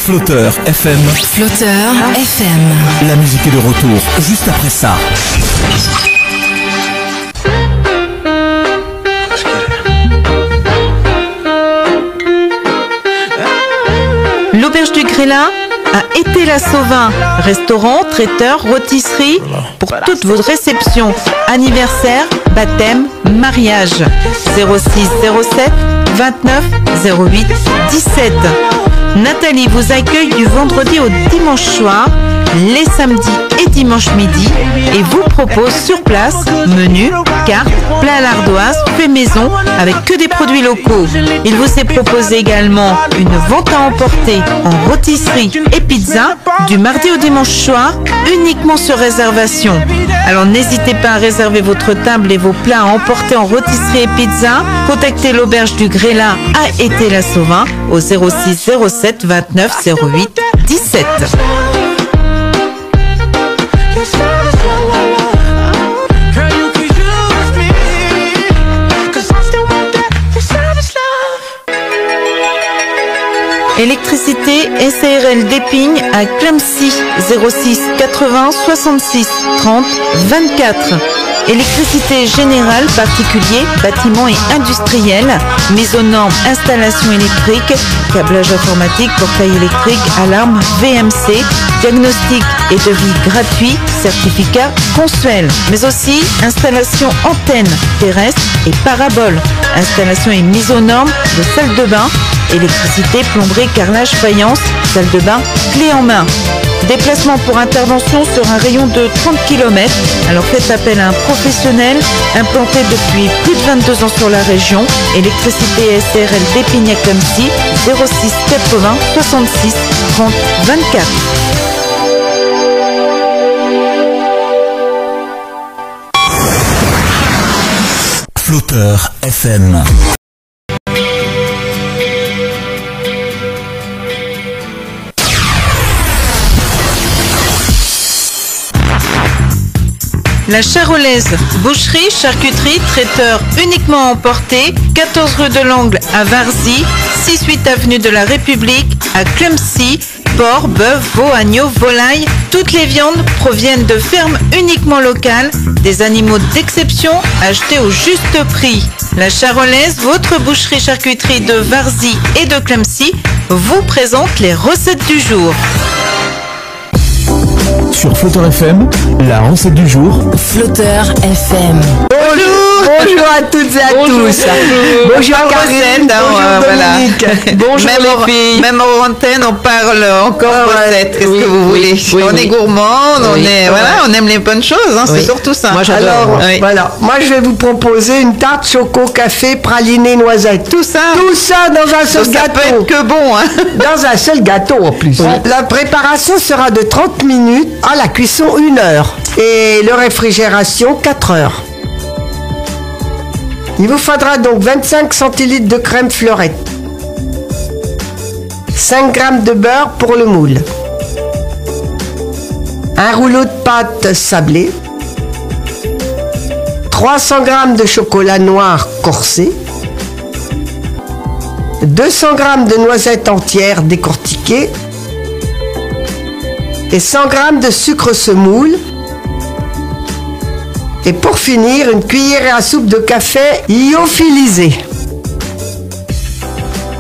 Flotteur FM. Flotteur FM. La musique est de retour juste après ça. L'Auberge du Grélat à Été-la-Sauvin. Restaurant, traiteur, rôtisserie pour toutes vos réceptions. Anniversaire, baptême, mariage. 06 07 29 08 17. Nathalie vous accueille du vendredi au dimanche soir, les samedis et dimanches midi et vous propose sur place menu, carte, plat à l'ardoise, fait maison avec que des produits locaux. Il vous est proposé également une vente à emporter en rôtisserie et pizza du mardi au dimanche soir uniquement sur réservation. Alors n'hésitez pas à réserver votre table et vos plats à emporter en rôtisserie et pizza. Contactez l'Auberge du Grélat à Été-la-Sauvin au 06 07 29 08 17. Électricité SARL d'Épingle à Clemcy 06 80 66 30 24. Électricité générale, particulier, bâtiment et industriel, mise aux normes, installation électrique, câblage informatique, portail électrique, alarme, VMC, diagnostic et devis gratuit, certificat Consuel, mais aussi installation antenne terrestre et parabole, installation et mise aux normes de salle de bain, électricité, plomberie, carrelage, faïence, salle de bain, clé en main. Déplacement pour intervention sur un rayon de 30 km. Alors faites appel à un professionnel implanté depuis plus de 22 ans sur la région. Électricité SARL d'Épingle à Clemcy 06 80 66 30 24. Flotteur FM. La Charolaise, boucherie, charcuterie, traiteur uniquement emporté, 14 rue de l'Angle à Varzy, 6-8 avenue de la République à Clemcy, porc, bœuf, veau, agneau, volaille. Toutes les viandes proviennent de fermes uniquement locales, des animaux d'exception achetés au juste prix. La Charolaise, votre boucherie charcuterie de Varzy et de Clemcy, vous présente les recettes du jour. Sur Flotteur FM, la recette du jour. Flotteur FM. Bonjour à toutes et à tous. Bonjour Karine, bonjour Dominique. Bonjour les filles. Même en antenne, on parle encore recettes. Qu'est-ce que vous voulez? On est gourmande, on aime les bonnes choses. C'est surtout ça. Moi j'adore. Alors, voilà. Moi je vais vous proposer une tarte choco café pralinée noisette. Tout ça dans un seul gâteau. Ça peut être que bon. Dans un seul gâteau en plus. La préparation sera de 30 minutes, à la cuisson 1 heure et le réfrigération 4 heures. Il vous faudra donc 25 centilitres de crème fleurette, 5 g de beurre pour le moule, un rouleau de pâte sablée, 300 g de chocolat noir corsé, 200 g de noisettes entières décortiquées et 100 g de sucre semoule. Et pour finir, une cuillère à soupe de café lyophilisé.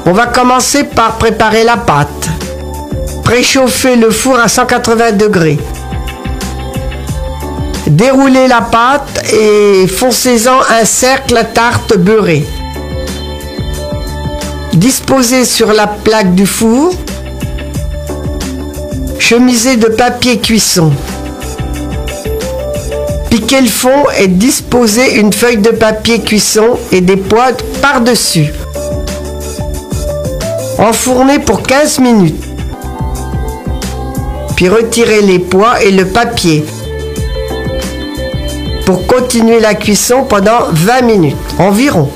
On va commencer par préparer la pâte. Préchauffez le four à 180 degrés. Déroulez la pâte et foncez-en un cercle à tarte beurré. Disposez sur la plaque du four. Chemisez de papier cuisson. Piquez le fond et disposez une feuille de papier cuisson et des pois par-dessus. Enfournez pour 15 minutes. Puis retirez les pois et le papier. Pour continuer la cuisson pendant 20 minutes environ.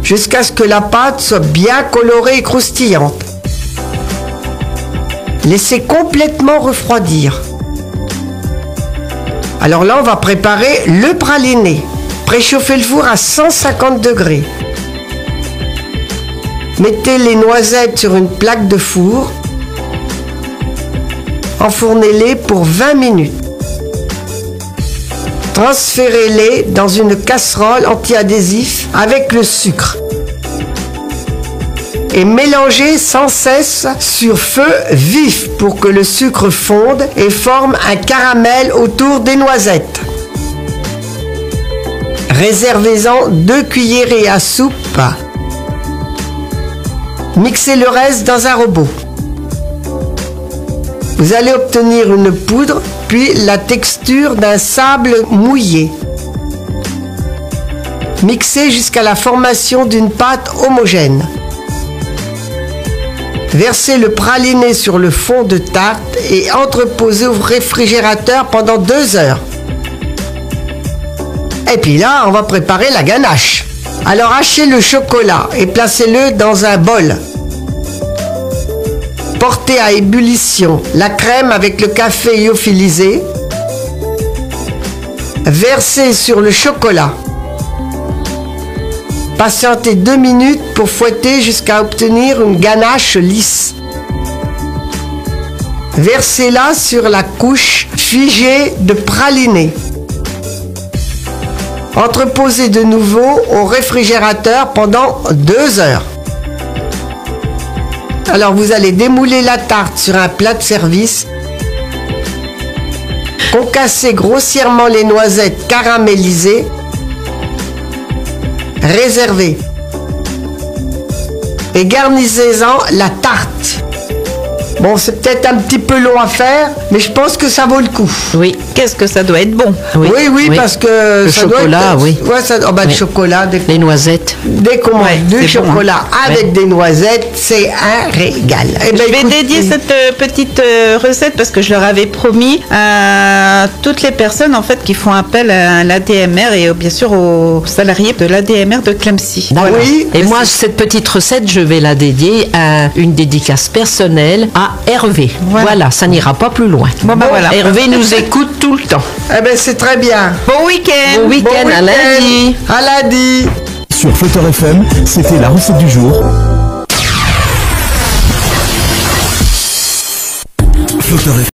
Jusqu'à ce que la pâte soit bien colorée et croustillante. Laissez complètement refroidir. Alors là, on va préparer le praliné. Préchauffez le four à 150 degrés. Mettez les noisettes sur une plaque de four. Enfournez-les pour 20 minutes. Transférez-les dans une casserole anti-adhésif avec le sucre. Et mélangez sans cesse sur feu vif pour que le sucre fonde et forme un caramel autour des noisettes. Réservez-en 2 cuillerées à soupe. Mixez le reste dans un robot. Vous allez obtenir une poudre, puis la texture d'un sable mouillé. Mixez jusqu'à la formation d'une pâte homogène. Versez le praliné sur le fond de tarte et entreposez au réfrigérateur pendant 2 heures. Et puis là, on va préparer la ganache. Alors hachez le chocolat et placez-le dans un bol. Portez à ébullition la crème avec le café lyophilisé. Versez sur le chocolat. Patientez 2 minutes pour fouetter jusqu'à obtenir une ganache lisse. Versez-la sur la couche figée de praliné. Entreposez de nouveau au réfrigérateur pendant 2 heures. Alors vous allez démouler la tarte sur un plat de service. Concassez grossièrement les noisettes caramélisées. Réservez. Et garnissez-en la tarte. Bon, c'est peut-être un petit peu long à faire, mais je pense que ça vaut le coup. Oui, qu'est-ce que ça doit être bon. Oui, parce que le ça chocolat, doit être... oui. Ouais, ça... le chocolat, Les noisettes. dès qu'on mange du c'est bon, chocolat avec des noisettes, c'est un régal. Eh ben, Je vais écoutez, dédier cette petite recette parce que je leur avais promis à toutes les personnes en fait qui font appel à l'ADMR et bien sûr aux salariés de l'ADMR de Clemcy. D'accord. Oui, Et mais moi, c'est- cette petite recette, je vais la dédier à une dédicace personnelle à Hervé. Voilà, ça n'ira pas plus loin. Bon, ben voilà. Hervé nous écoute tout le temps. Eh ben, c'est très bien. Bon week-end. Bon week-end, à lundi. À lundi. Sur Flutter FM, c'était la recette du jour. Flutter FM.